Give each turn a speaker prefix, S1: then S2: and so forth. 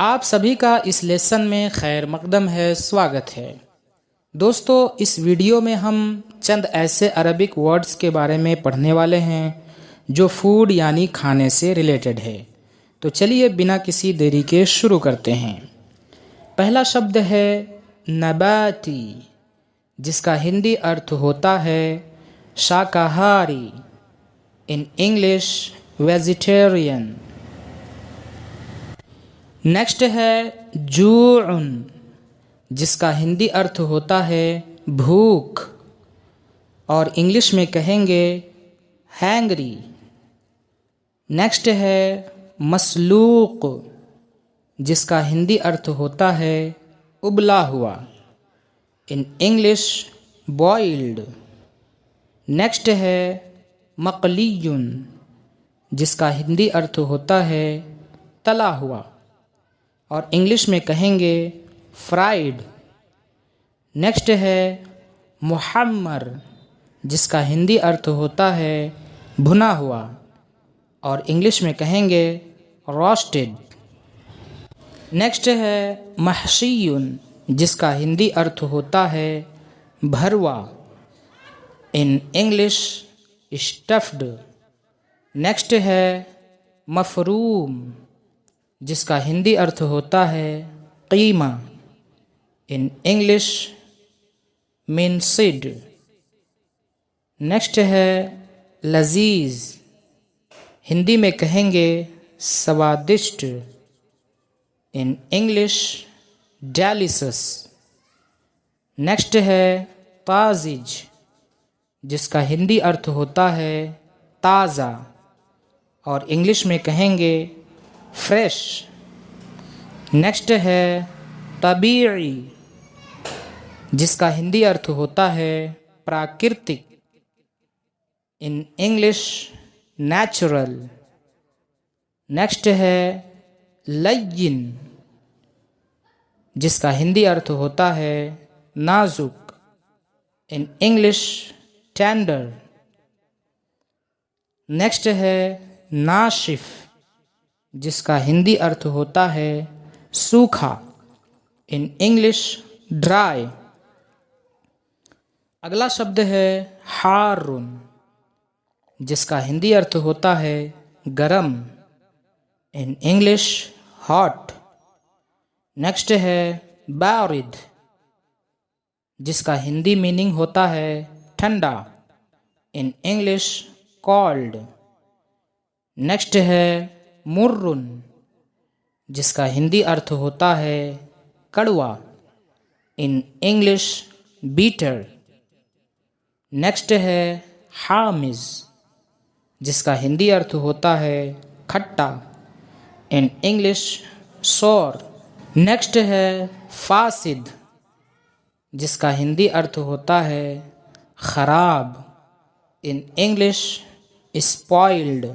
S1: आप सभी का इस लेसन में खैर मकदम है, स्वागत है। दोस्तों, इस वीडियो में हम चंद ऐसे अरबिक वर्ड्स के बारे में पढ़ने वाले हैं जो फूड यानी खाने से रिलेटेड है। तो चलिए बिना किसी देरी के शुरू करते हैं। पहला शब्द है नबाती, जिसका हिंदी अर्थ होता है शाकाहारी, इन इंग्लिश वेजिटेरियन। नेक्स्ट है जूउन, जिसका हिंदी अर्थ होता है भूख, और इंग्लिश में कहेंगे हैंगरी। नेक्स्ट है मसलूक, जिसका हिंदी अर्थ होता है उबला हुआ, इन इंग्लिश बॉइल्ड। नेक्स्ट है मकलियुन, जिसका हिंदी अर्थ होता है तला हुआ, और इंग्लिश में कहेंगे फ्राइड। नेक्स्ट है मुहम्मर, जिसका हिंदी अर्थ होता है भुना हुआ, और इंग्लिश में कहेंगे रोस्टेड। नेक्स्ट है महशीयुन, जिसका हिंदी अर्थ होता है भरवा, इन इंग्लिश स्टफ्ड। नेक्स्ट है मफरूम, जिसका हिंदी अर्थ होता है कीमा, इन इंग्लिश मिन्सिड। नेक्स्ट है लजीज, हिंदी में कहेंगे स्वादिष्ट, इन इंग्लिश डेलिशस। नेक्स्ट है ताजिज, जिसका हिंदी अर्थ होता है ताज़ा, और इंग्लिश में कहेंगे फ्रेश। नेक्स्ट है तबीई, जिसका हिंदी अर्थ होता है प्राकृतिक, इन इंग्लिश नेचुरल। नेक्स्ट है लय्यिन, जिसका हिंदी अर्थ होता है नाजुक, इन इंग्लिश टेंडर। नेक्स्ट है नाशिफ, जिसका हिंदी अर्थ होता है सूखा, इन इंग्लिश ड्राई। अगला शब्द है हारुन, जिसका हिंदी अर्थ होता है गरम, इन इंग्लिश हॉट। नेक्स्ट है बारिद, जिसका हिंदी मीनिंग होता है ठंडा, इन इंग्लिश कॉल्ड। नेक्स्ट है मुर्रुन, जिसका हिंदी अर्थ होता है कड़वा, इन इंग्लिश बीटर। नेक्स्ट है हामिज, जिसका हिंदी अर्थ होता है खट्टा, इन इंग्लिश सोर। नेक्स्ट है फासिद, जिसका हिंदी अर्थ होता है खराब, इन इंग्लिश स्पॉइल्ड।